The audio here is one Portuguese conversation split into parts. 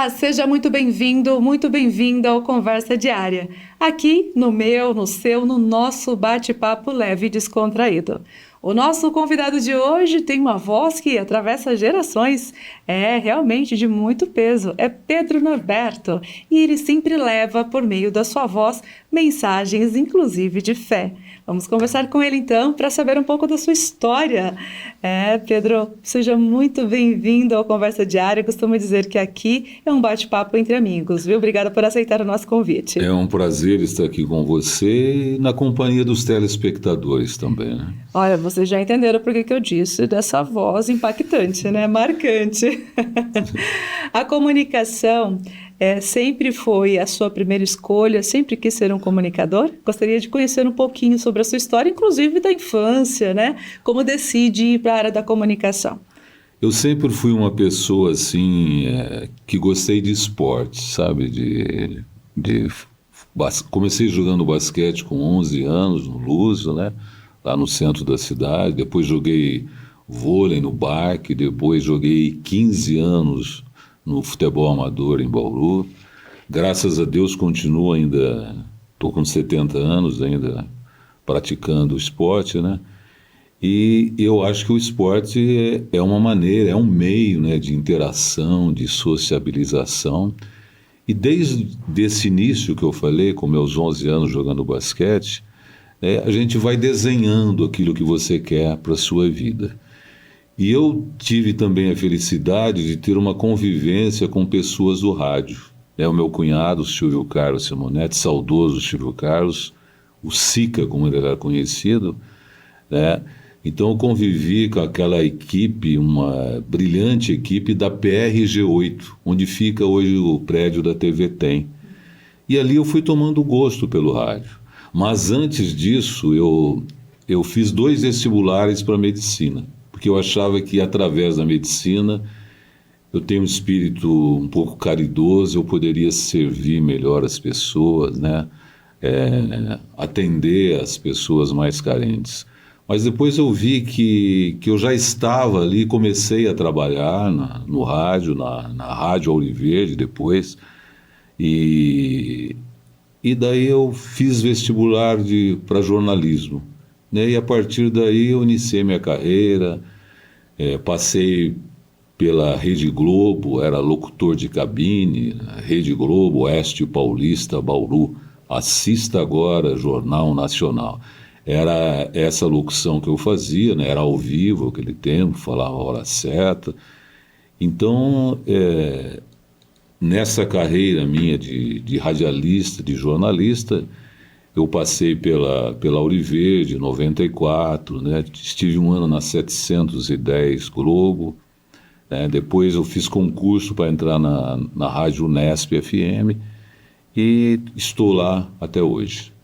Olá, seja muito bem-vindo, muito bem-vinda ao Conversa Diária. Aqui no meu, no seu, no nosso bate-papo leve e descontraído. O nosso convidado de hoje tem uma voz que atravessa gerações, é realmente de muito peso, é Pedro Norberto, e ele sempre leva, por meio da sua voz, mensagens inclusive de fé. Vamos conversar com ele então para saber um pouco da sua história. Pedro, seja muito bem-vindo ao Conversa Diária. Eu costumo dizer que aqui é um bate-papo entre amigos, viu? Obrigada por aceitar o nosso convite. É um prazer estar aqui com você e na companhia dos telespectadores também, né? Olha, vocês já entenderam por que eu disse dessa voz impactante, né? Marcante. A comunicação sempre foi a sua primeira escolha? Sempre quis ser um comunicador? Gostaria de conhecer um pouquinho sobre a sua história, inclusive da infância, né? Como decide ir para a área da comunicação? Eu sempre fui uma pessoa assim que gostei de esporte, sabe? Comecei jogando basquete com 11 anos no Luso, né? Lá no centro da cidade. Depois joguei vôlei no Barque, depois joguei 15 anos no futebol amador em Bauru. Graças a Deus continuo ainda, estou com 70 anos ainda praticando o esporte, né? E eu acho que o esporte é uma maneira, é um meio, né, de interação, de sociabilização. E desde esse início que eu falei, com meus 11 anos jogando basquete, a gente vai desenhando aquilo que você quer para a sua vida. E eu tive também a felicidade de ter uma convivência com pessoas do rádio. O meu cunhado, Silvio Carlos Simonetti, saudoso Silvio Carlos, o Sica, como ele era conhecido, né? Então eu convivi com aquela equipe, uma brilhante equipe da PRG8, onde fica hoje o prédio da TV Tem. E ali eu fui tomando gosto pelo rádio. Mas antes disso, eu fiz 2 vestibulares para medicina, porque eu achava que através da medicina eu tenho um espírito um pouco caridoso, eu poderia servir melhor as pessoas, né? Atender as pessoas mais carentes. Mas depois eu vi que eu já estava ali, comecei a trabalhar no rádio, na Rádio Ouro Verde depois, e daí eu fiz vestibular para jornalismo, né? E a partir daí eu iniciei minha carreira, passei pela Rede Globo, era locutor de cabine, Rede Globo, Oeste Paulista, Bauru, assista agora, Jornal Nacional. Era essa locução que eu fazia, né? Era ao vivo aquele tempo, falava a hora certa. Então, nessa carreira minha de radialista, de jornalista, eu passei pela Ouro Verde, em 94, né? Estive um ano na 710 Globo, né? Depois eu fiz concurso para entrar na Rádio Unesp FM e estou lá até hoje.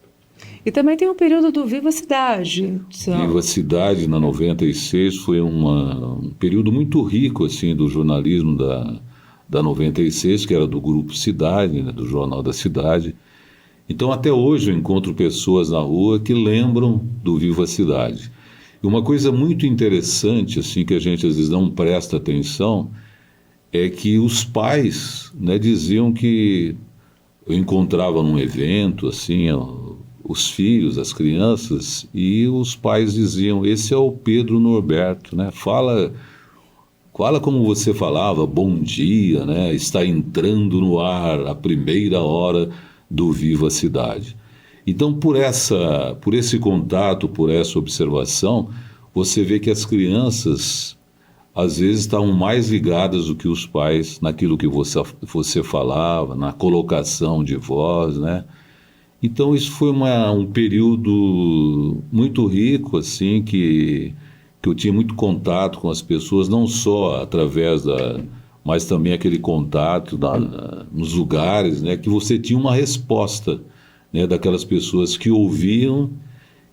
E também tem um período do Viva Cidade. Viva Cidade, na 96, foi um período muito rico assim, do jornalismo da 96, que era do Grupo Cidade, né, do Jornal da Cidade. Então, até hoje eu encontro pessoas na rua que lembram do Viva Cidade. E uma coisa muito interessante, assim, que a gente às vezes não presta atenção, é que os pais, né, diziam que eu encontrava num evento, assim, os filhos, as crianças, e os pais diziam, esse é o Pedro Norberto, né? Fala como você falava, bom dia, né? Está entrando no ar a primeira hora do Viva Cidade. Então, por esse contato, por essa observação, você vê que as crianças, às vezes, estavam mais ligadas do que os pais naquilo que você falava, na colocação de voz, né? Então isso foi um período muito rico, assim, que eu tinha muito contato com as pessoas, não só através mas também aquele contato nos lugares, né, que você tinha uma resposta, né, daquelas pessoas que ouviam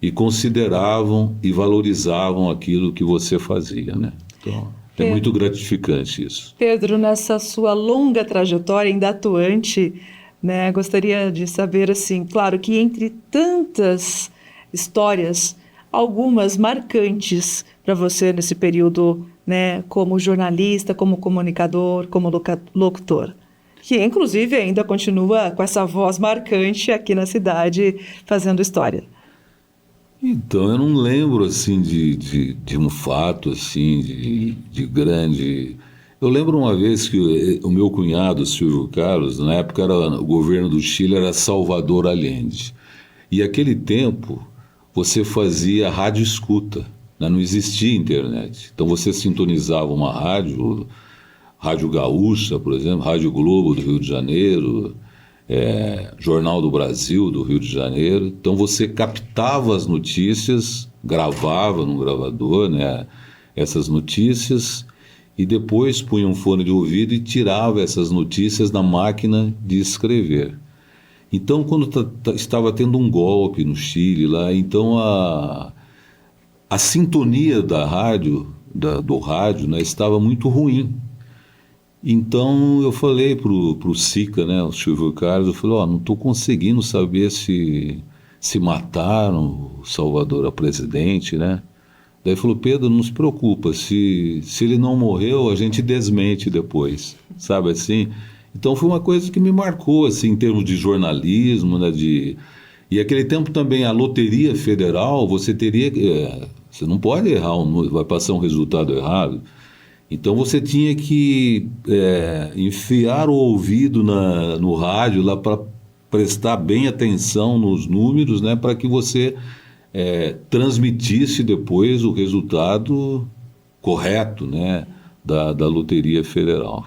e consideravam e valorizavam aquilo que você fazia, né? Então, é muito gratificante isso. Pedro, nessa sua longa trajetória ainda atuante, né, gostaria de saber, assim, claro que entre tantas histórias, algumas marcantes para você nesse período, né, como jornalista, como comunicador, como locutor. que inclusive ainda continua com essa voz marcante aqui na cidade, fazendo história. Então, eu não lembro, assim, de um fato, assim, de grande... Eu lembro uma vez que o meu cunhado, Silvio Carlos, na época o governo do Chile era Salvador Allende. E aquele tempo você fazia rádio escuta, né? Não existia internet. Então você sintonizava uma rádio, Rádio Gaúcha, por exemplo, Rádio Globo do Rio de Janeiro, Jornal do Brasil do Rio de Janeiro. Então você captava as notícias, gravava no gravador, né, essas notícias, e depois punha um fone de ouvido e tirava essas notícias da máquina de escrever. Então, quando estava tendo um golpe no Chile lá, então a sintonia da rádio, do rádio, né, estava muito ruim. Então eu falei pro Sica, né, o Silvio Carlos, eu falei, não estou conseguindo saber se mataram o Salvador a presidente, né? Daí ele falou, Pedro, não se preocupa, se ele não morreu, a gente desmente depois, sabe assim? Então foi uma coisa que me marcou, assim, em termos de jornalismo, né, E aquele tempo também, a Loteria Federal, você teria... você não pode errar, vai passar um resultado errado. Então você tinha que enfiar o ouvido no rádio lá para prestar bem atenção nos números, né, para que você transmitisse depois o resultado correto, né, da Loteria Federal.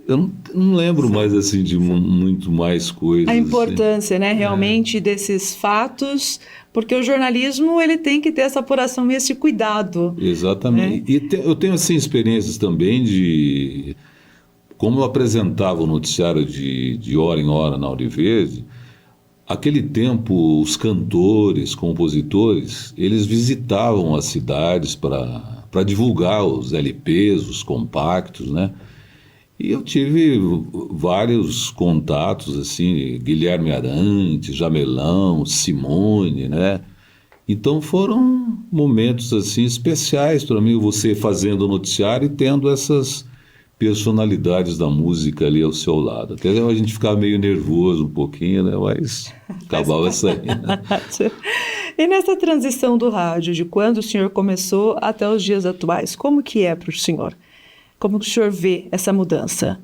Eu não lembro mais assim de muito mais coisas. A importância, assim, né, realmente desses fatos, porque o jornalismo ele tem que ter essa apuração e esse cuidado. Exatamente. Né? E eu tenho assim experiências também de como eu apresentava o noticiário de hora em hora na Auro Verde. Aquele tempo, os cantores, compositores, eles visitavam as cidades para divulgar os LPs, os compactos, né? E eu tive vários contatos, assim, Guilherme Arantes, Jamelão, Simone, né? Então foram momentos, assim, especiais para mim, você fazendo o noticiário e tendo essas personalidades da música ali ao seu lado. Até a gente ficava meio nervoso um pouquinho, né? Mas acabava saindo. E nessa transição do rádio, de quando o senhor começou até os dias atuais, como que é para o senhor? Como o senhor vê essa mudança?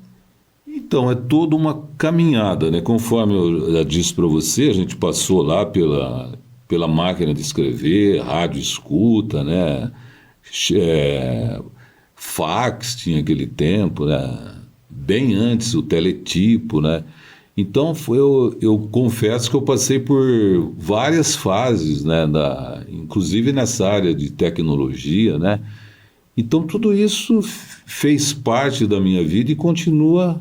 Então, é toda uma caminhada, né? Conforme eu já disse para você, a gente passou lá pela máquina de escrever, rádio escuta, né? Fax tinha aquele tempo, né? Bem antes o teletipo, né? Então eu confesso que eu passei por várias fases, né? Inclusive nessa área de tecnologia, né? Então tudo isso fez parte da minha vida e continua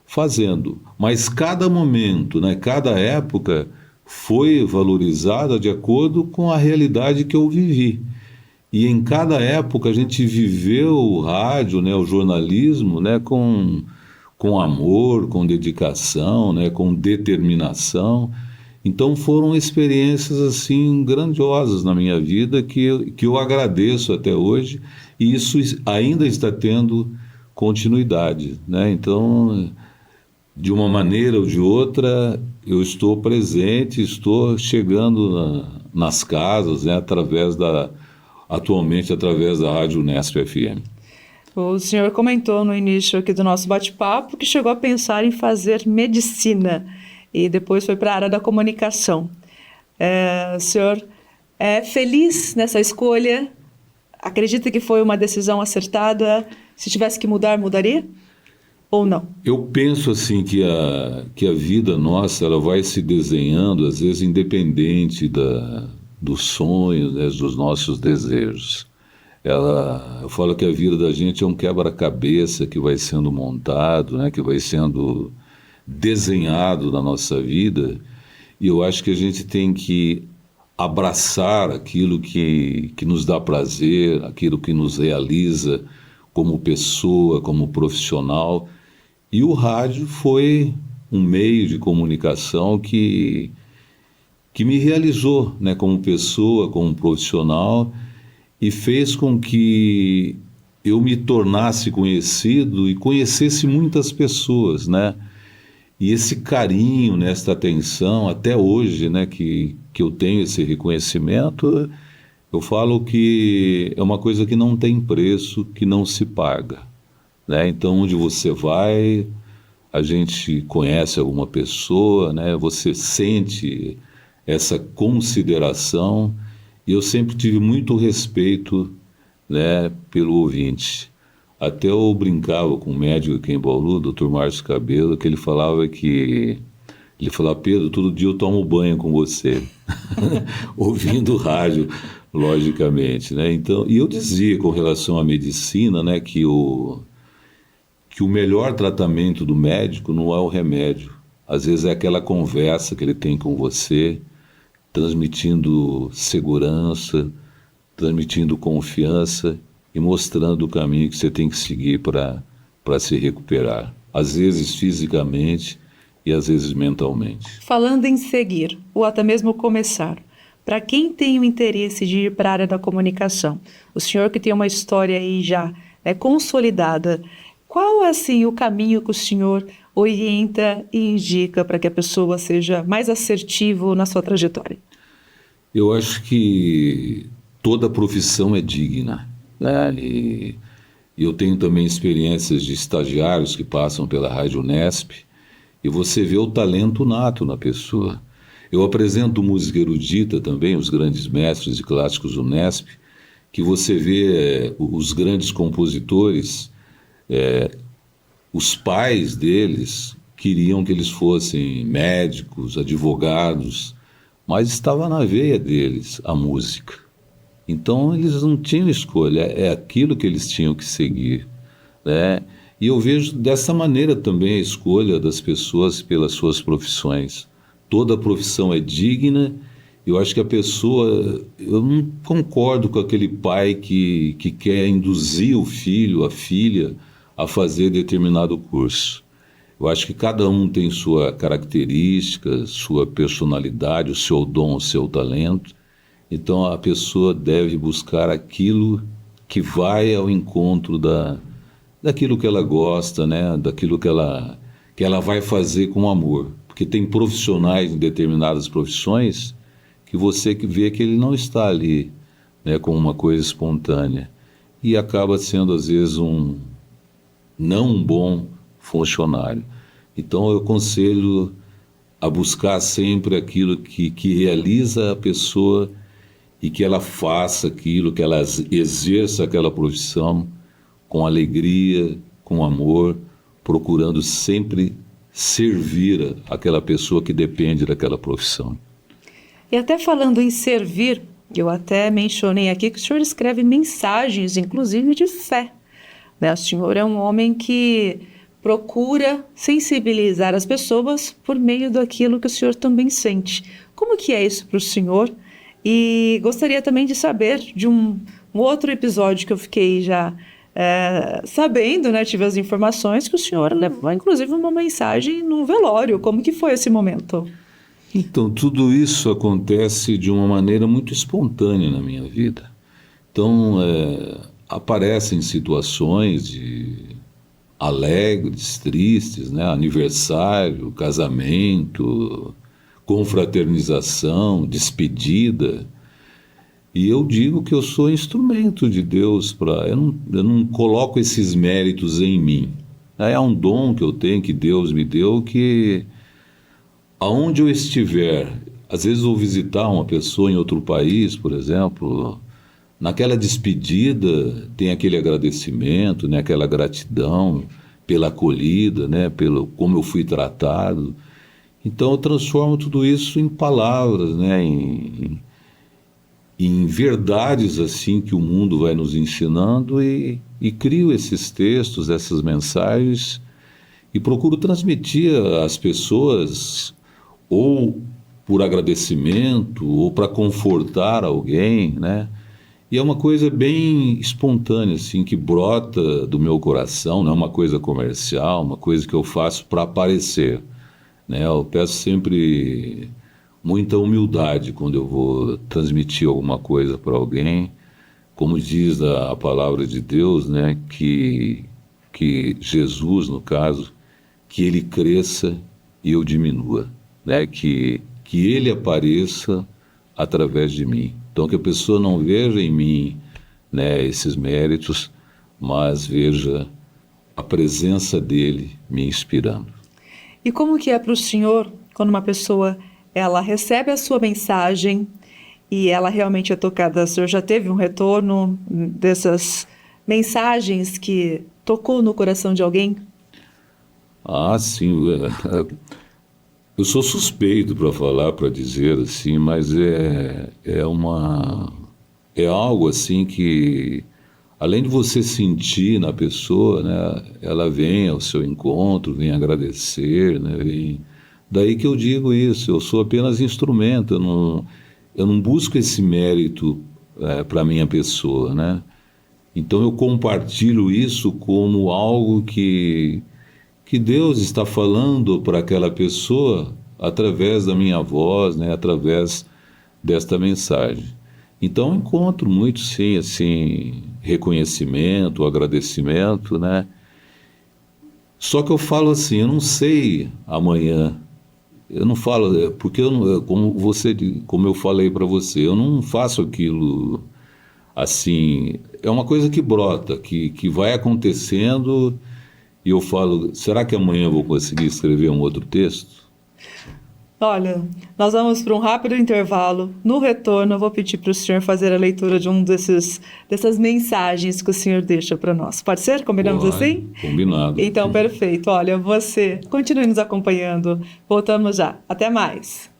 fazendo. Mas cada momento, né? Cada época foi valorizada de acordo com a realidade que eu vivi. E em cada época a gente viveu o rádio, né, o jornalismo, né, com amor, com dedicação, né, com determinação. Então foram experiências assim grandiosas na minha vida que eu agradeço até hoje, e isso ainda está tendo continuidade, né? Então, de uma maneira ou de outra, eu estou presente, estou chegando nas casas, né, atualmente através da Rádio Unesp FM. O senhor comentou no início aqui do nosso bate-papo que chegou a pensar em fazer medicina e depois foi para a área da comunicação. O senhor é feliz nessa escolha? Acredita que foi uma decisão acertada? Se tivesse que mudar, mudaria? Ou não? Eu penso assim que a vida nossa ela vai se desenhando, às vezes independente dos sonhos, né, dos nossos desejos. Eu falo que a vida da gente é um quebra-cabeça que vai sendo montado, né, que vai sendo desenhado na nossa vida, e eu acho que a gente tem que abraçar aquilo que nos dá prazer, aquilo que nos realiza como pessoa, como profissional, e o rádio foi um meio de comunicação que me realizou, né, como pessoa, como profissional, e fez com que eu me tornasse conhecido e conhecesse muitas pessoas, né? E esse carinho, né, esta atenção, até hoje, né, que eu tenho esse reconhecimento, eu falo que é uma coisa que não tem preço, que não se paga, né? Então, onde você vai, a gente conhece alguma pessoa, né? Você sente essa consideração, e eu sempre tive muito respeito, né, pelo ouvinte. Até eu brincava com um médico aqui em Bauru, o Dr. Márcio Cabelo, que ele falava Pedro, todo dia eu tomo banho com você, ouvindo rádio, logicamente, né? Então, e eu dizia com relação à medicina, né, que o melhor tratamento do médico não é o remédio. Às vezes é aquela conversa que ele tem com você, transmitindo segurança, transmitindo confiança e mostrando o caminho que você tem que seguir para se recuperar. Às vezes fisicamente e às vezes mentalmente. Falando em seguir, ou até mesmo começar, para quem tem o interesse de ir para a área da comunicação, o senhor que tem uma história aí já, né, consolidada, qual é assim o caminho que o senhor orienta e indica para que a pessoa seja mais assertivo na sua trajetória? Eu acho que toda profissão é digna, né? E eu tenho também experiências de estagiários que passam pela Rádio Unesp, e você vê o talento nato na pessoa. Eu apresento música erudita também, os grandes mestres e clássicos Unesp, que você vê os grandes compositores, os pais deles queriam que eles fossem médicos, advogados, mas estava na veia deles a música. Então eles não tinham escolha, é aquilo que eles tinham que seguir, né? E eu vejo dessa maneira também a escolha das pessoas pelas suas profissões. Toda profissão é digna. Eu acho que a pessoa... Eu não concordo com aquele pai que quer induzir o filho, a filha, a fazer determinado curso. Eu acho que cada um tem sua característica, sua personalidade, o seu dom, o seu talento. Então a pessoa deve buscar aquilo que vai ao encontro daquilo que ela gosta, né? Daquilo que ela vai fazer com amor. Porque tem profissionais em determinadas profissões que você vê que ele não está ali, né, com uma coisa espontânea. E acaba sendo, às vezes, não um bom funcionário. Então eu aconselho a buscar sempre aquilo que realiza a pessoa e que ela faça aquilo, que ela exerça aquela profissão com alegria, com amor, procurando sempre servir aquela pessoa que depende daquela profissão. E até falando em servir, eu até mencionei aqui que o senhor escreve mensagens, inclusive de fé, né? O senhor é um homem que procura sensibilizar as pessoas por meio daquilo que o senhor também sente. Como que é isso para o senhor? E gostaria também de saber de um outro episódio que eu fiquei já sabendo, né? Tive as informações que o senhor levou, inclusive, uma mensagem no velório. Como que foi esse momento? Então, tudo isso acontece de uma maneira muito espontânea na minha vida. Então, aparecem situações alegres, tristes, né? Aniversário, casamento, confraternização, despedida. E eu digo que eu sou instrumento de Deus eu não coloco esses méritos em mim. É um dom que eu tenho, que Deus me deu, que aonde eu estiver, às vezes vou visitar uma pessoa em outro país, por exemplo, naquela despedida tem aquele agradecimento, né, aquela gratidão pela acolhida, né, pelo como eu fui tratado. Então eu transformo tudo isso em palavras, né, em verdades assim que o mundo vai nos ensinando e crio esses textos, essas mensagens e procuro transmitir às pessoas ou por agradecimento ou para confortar alguém, né? E é uma coisa bem espontânea, assim, que brota do meu coração, não é uma coisa comercial, uma coisa que eu faço para aparecer, né? Eu peço sempre muita humildade quando eu vou transmitir alguma coisa para alguém, como diz a palavra de Deus, né, que Jesus, no caso, que ele cresça e eu diminua, né, que ele apareça através de mim. Então, que a pessoa não veja em mim, né, esses méritos, mas veja a presença dele me inspirando. E como que é para o senhor, quando uma pessoa ela recebe a sua mensagem e ela realmente é tocada? O senhor já teve um retorno dessas mensagens que tocou no coração de alguém? Ah, sim. Eu sou suspeito para falar, para dizer assim, mas é algo assim que, além de você sentir na pessoa, né, ela vem ao seu encontro, vem agradecer, né, daí que eu digo isso. Eu sou apenas instrumento. Eu não busco esse mérito para minha pessoa, né? Então eu compartilho isso como algo que Deus está falando para aquela pessoa através da minha voz, né, através desta mensagem. Então eu encontro muito, sim, assim, reconhecimento, agradecimento, né? Só que eu falo assim, eu não sei amanhã. Eu não falo, porque eu não, como eu falei para você, eu não faço aquilo assim. É uma coisa que brota, que vai acontecendo. E eu falo, será que amanhã eu vou conseguir escrever um outro texto? Olha, nós vamos para um rápido intervalo. No retorno, eu vou pedir para o senhor fazer a leitura de dessas mensagens que o senhor deixa para nós. Pode ser? Combinamos assim? Combinado. Então, perfeito. Olha, você continue nos acompanhando. Voltamos já. Até mais.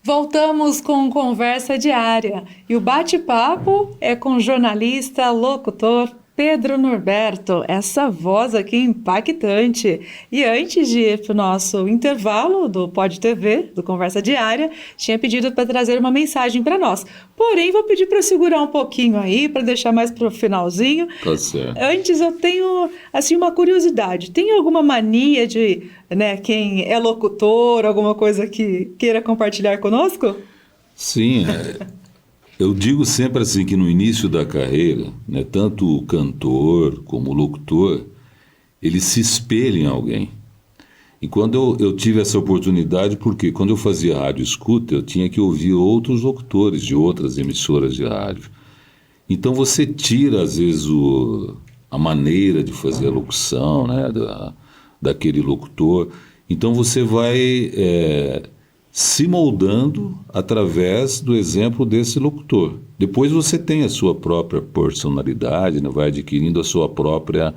Voltamos com Conversa Diária e o bate-papo é com o jornalista, locutor Pedro Norberto, essa voz aqui impactante. E antes de ir para o nosso intervalo do Pod TV, do Conversa Diária, tinha pedido para trazer uma mensagem para nós. Porém, vou pedir para segurar um pouquinho aí, para deixar mais para o finalzinho. Tá certo. Antes, eu tenho assim uma curiosidade. Tem alguma mania de, né, quem é locutor, alguma coisa que queira compartilhar conosco? Sim, eu digo sempre assim que no início da carreira, né, tanto o cantor como o locutor, ele se espelha em alguém. E quando eu tive essa oportunidade, porque quando eu fazia rádio escuta, eu tinha que ouvir outros locutores de outras emissoras de rádio. Então você tira, às vezes, a maneira de fazer a locução, né, daquele locutor. Então você vai se moldando através do exemplo desse locutor. Depois você tem a sua própria personalidade, né, vai adquirindo a sua própria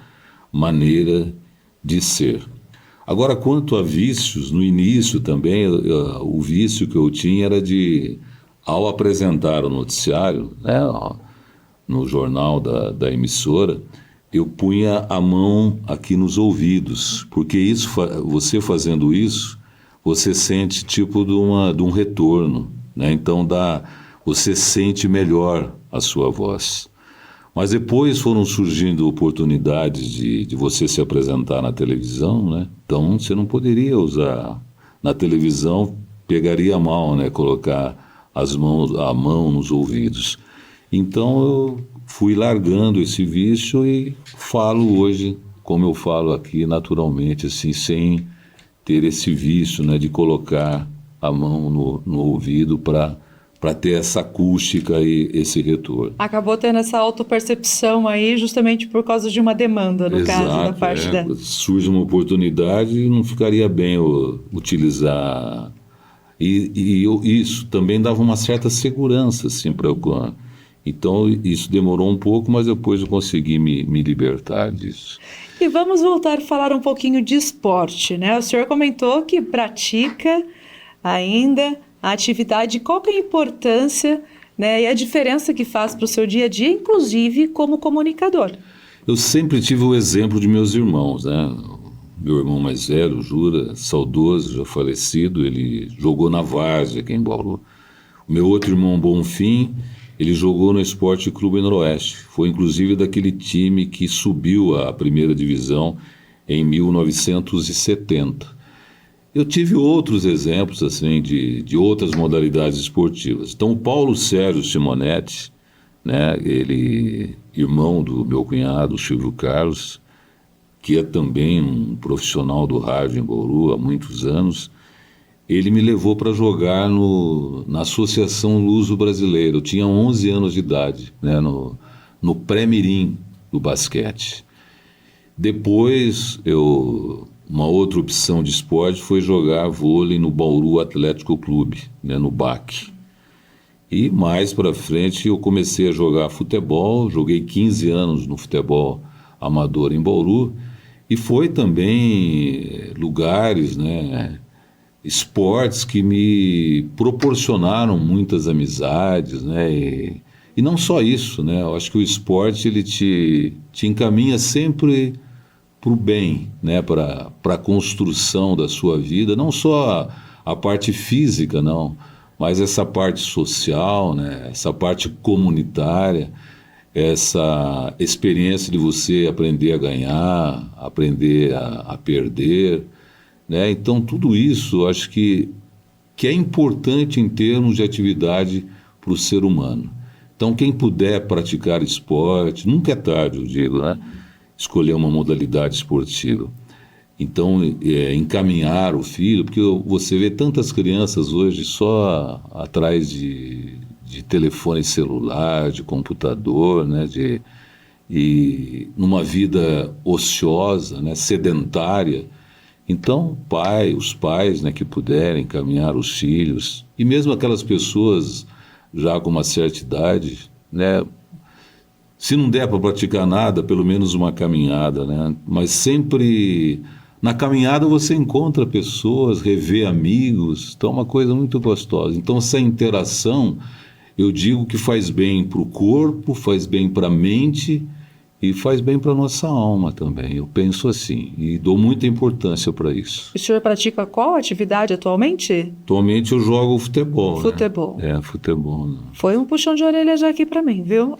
maneira de ser. Agora, quanto a vícios, no início também, o vício que eu tinha era de, ao apresentar o noticiário, né, no jornal da emissora, eu punha a mão aqui nos ouvidos, porque isso, você fazendo isso, você sente tipo de um retorno, né? Então você sente melhor a sua voz. Mas depois foram surgindo oportunidades de você se apresentar na televisão, né? Então você não poderia usar na televisão, pegaria mal, né? Colocar a mão nos ouvidos. Então eu fui largando esse vício e falo hoje, como eu falo aqui, naturalmente, assim, sem ter esse vício, né, de colocar a mão no ouvido para ter essa acústica e esse retorno. Acabou tendo essa autopercepção aí justamente por causa de uma demanda, no caso, da parte da... Surge uma oportunidade e não ficaria bem utilizar. Isso também dava uma certa segurança, assim, para eu... Então, isso demorou um pouco, mas depois eu consegui me libertar disso. E vamos voltar a falar um pouquinho de esporte, né? O senhor comentou que pratica ainda a atividade. Qual que é a importância, né, e a diferença que faz para o seu dia a dia, inclusive como comunicador? Eu sempre tive o exemplo de meus irmãos, né? Meu irmão mais velho, Jura, saudoso, já falecido, ele jogou na várzea aqui em Bauru. O meu outro irmão, Bonfim, Ele jogou no Esporte Clube Noroeste. Foi inclusive daquele time que subiu à primeira divisão em 1970. Eu tive outros exemplos assim de outras modalidades esportivas. Então, o Paulo Sérgio Simonetti, né, ele, irmão do meu cunhado, Silvio Carlos, que é também um profissional do rádio em Bauru há muitos anos, ele me levou para jogar na Associação Luso Brasileira. Eu tinha 11 anos de idade, né, no pré-mirim do basquete. Depois, uma outra opção de esporte foi jogar vôlei no Bauru Atlético Clube, né, no BAC. E mais para frente eu comecei a jogar futebol, joguei 15 anos no futebol amador em Bauru, e foi também lugares, né, esportes que me proporcionaram muitas amizades, né, e não só isso, né, eu acho que o esporte ele te encaminha sempre para o bem, né, para a construção da sua vida, não só a parte física, não, mas essa parte social, né, essa parte comunitária, essa experiência de você aprender a ganhar, aprender a perder, né? Então tudo isso eu acho que é importante em termos de atividade para o ser humano. Então quem puder praticar esporte, nunca é tarde, eu digo, né? Escolher uma modalidade esportiva. Então, encaminhar o filho, porque você vê tantas crianças hoje só atrás de telefone celular, de computador, né, e numa vida ociosa, né, sedentária. Então, os pais, né, que puderem encaminhar os filhos, e mesmo aquelas pessoas já com uma certa idade, né, se não der para praticar nada, pelo menos uma caminhada, né, mas sempre na caminhada você encontra pessoas, revê amigos, então é uma coisa muito gostosa. Então essa interação, eu digo que faz bem para o corpo, faz bem para a mente e faz bem para a nossa alma também. Eu penso assim e dou muita importância para isso. O senhor pratica qual atividade atualmente? Atualmente eu jogo futebol. Futebol. Né? Futebol. Né? Foi um puxão de orelha já aqui para mim, viu?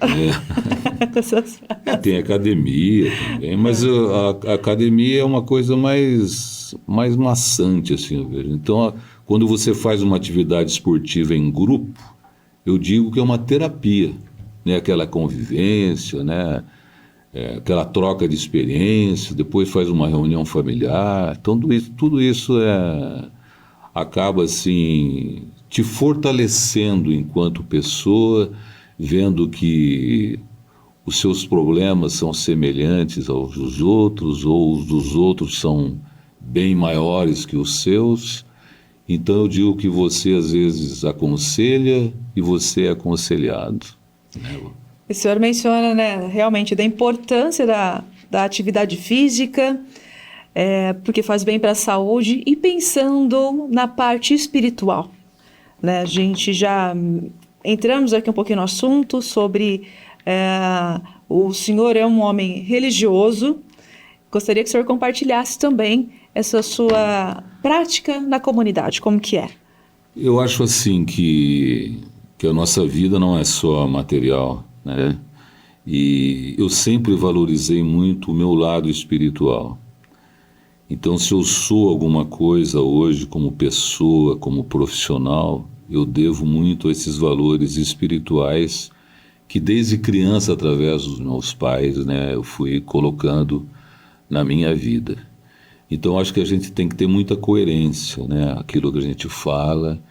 Tem academia também, mas a academia é uma coisa mais maçante, assim, eu vejo. Então, quando você faz uma atividade esportiva em grupo, eu digo que é uma terapia, né? Aquela convivência, né? Aquela troca de experiência, depois faz uma reunião familiar, então tudo isso acaba assim te fortalecendo enquanto pessoa, vendo que os seus problemas são semelhantes aos dos outros, ou os dos outros são bem maiores que os seus. Então eu digo que você às vezes aconselha e você é aconselhado, né? O senhor menciona, né, realmente da importância da atividade física, porque faz bem para a saúde, e pensando na parte espiritual, né? A gente já entramos aqui um pouquinho no assunto sobre o senhor é um homem religioso. Gostaria que o senhor compartilhasse também essa sua prática na comunidade, como que é? Eu acho assim que a nossa vida não é só material, né? E eu sempre valorizei muito o meu lado espiritual. Então, se eu sou alguma coisa hoje como pessoa, como profissional, eu devo muito a esses valores espirituais que desde criança, através dos meus pais, né, eu fui colocando na minha vida. Então, acho que a gente tem que ter muita coerência, né? Aquilo que a gente fala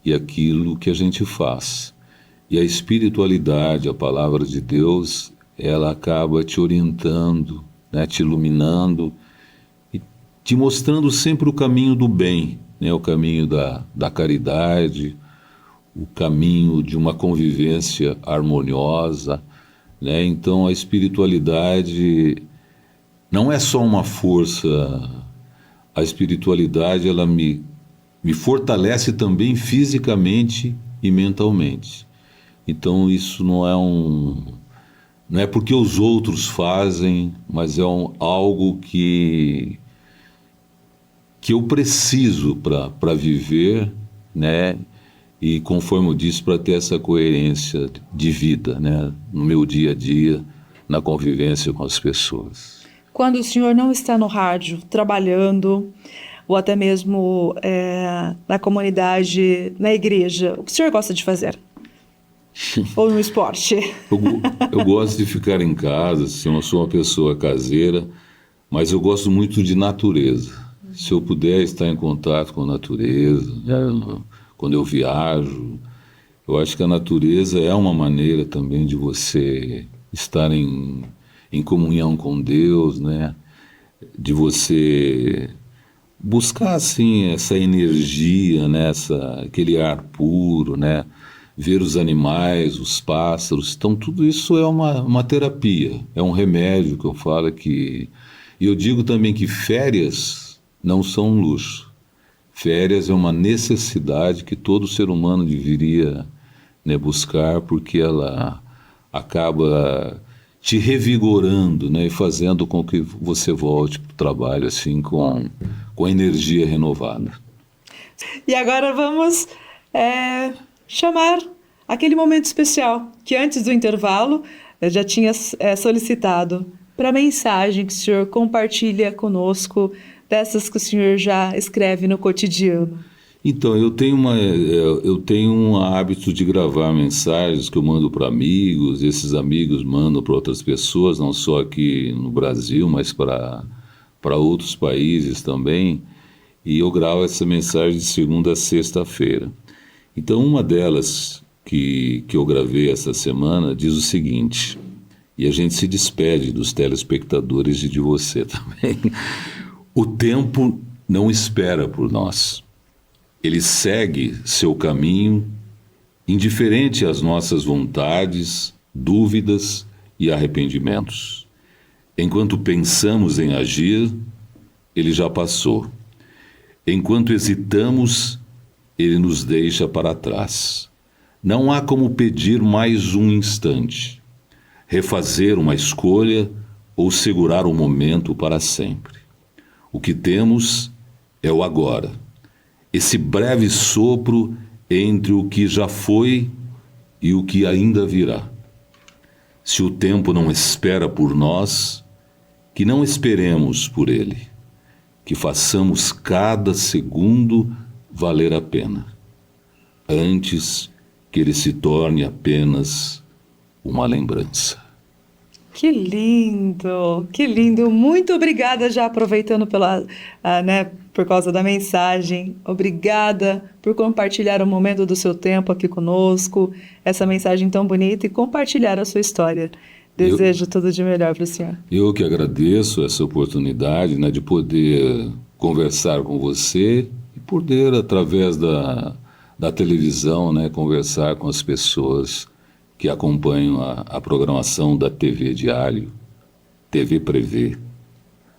e aquilo que a gente faz. E a espiritualidade, a palavra de Deus, ela acaba te orientando, né, te iluminando e te mostrando sempre o caminho do bem, né, o caminho da caridade, o caminho de uma convivência harmoniosa, né? Então a espiritualidade não é só uma força, a espiritualidade ela me fortalece também fisicamente e mentalmente. Então isso não é porque os outros fazem, mas é algo que eu preciso para viver, né? e, conforme eu disse, para ter essa coerência de vida, né, no meu dia a dia, na convivência com as pessoas. Quando o senhor não está no rádio, trabalhando, ou até mesmo na comunidade, na igreja, o que o senhor gosta de fazer? Ou no esporte? Eu gosto de ficar em casa, assim, eu não sou uma pessoa caseira, mas eu gosto muito de natureza. Se eu puder estar em contato com a natureza, quando eu viajo, eu acho que a natureza é uma maneira também de você estar em comunhão com Deus, né? De você buscar, assim, essa energia, né? Aquele ar puro, né? Ver os animais, os pássaros. Então, tudo isso é uma terapia, é um remédio que eu falo que... E eu digo também que férias não são um luxo. Férias é uma necessidade que todo ser humano deveria, né, buscar, porque ela acaba te revigorando, né, e fazendo com que você volte para o trabalho assim, com energia renovada. E agora vamos chamar aquele momento especial que antes do intervalo eu já tinha solicitado para a mensagem que o senhor compartilha conosco, dessas que o senhor já escreve no cotidiano. Então, eu tenho um hábito de gravar mensagens que eu mando para amigos, esses amigos mandam para outras pessoas, não só aqui no Brasil, mas para outros países também, e eu gravo essa mensagem de segunda a sexta-feira. Então, uma delas que eu gravei essa semana diz o seguinte, e a gente se despede dos telespectadores e de você também. O tempo não espera por nós. Ele segue seu caminho, indiferente às nossas vontades, dúvidas e arrependimentos. Enquanto pensamos em agir, ele já passou. Enquanto hesitamos, ele nos deixa para trás. Não há como pedir mais um instante, refazer uma escolha ou segurar o momento para sempre. O que temos é o agora, esse breve sopro entre o que já foi e o que ainda virá. Se o tempo não espera por nós, que não esperemos por ele, que façamos cada segundo valer a pena, antes que ele se torne apenas uma lembrança. Que lindo, que lindo. Muito obrigada, já aproveitando por causa da mensagem. Obrigada por compartilhar um momento do seu tempo aqui conosco, essa mensagem tão bonita e compartilhar a sua história. Desejo tudo de melhor para o senhor. Eu que agradeço essa oportunidade, né, de poder conversar com você e poder, através da televisão, né, conversar com as pessoas que acompanham a programação da TV Diário, TV Prevê.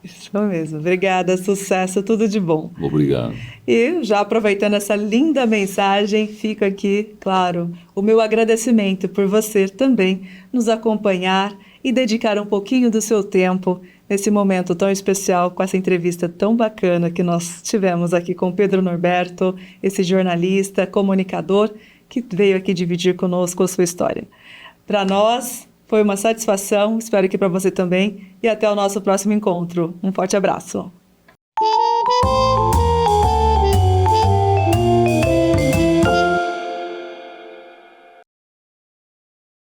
Isso mesmo. Obrigada, sucesso, tudo de bom. Obrigado. E já aproveitando essa linda mensagem, fica aqui, claro, o meu agradecimento por você também nos acompanhar e dedicar um pouquinho do seu tempo nesse momento tão especial, com essa entrevista tão bacana que nós tivemos aqui com Pedro Norberto, esse jornalista, comunicador, que veio aqui dividir conosco a sua história. Para nós, foi uma satisfação, espero que para você também, e até o nosso próximo encontro. Um forte abraço.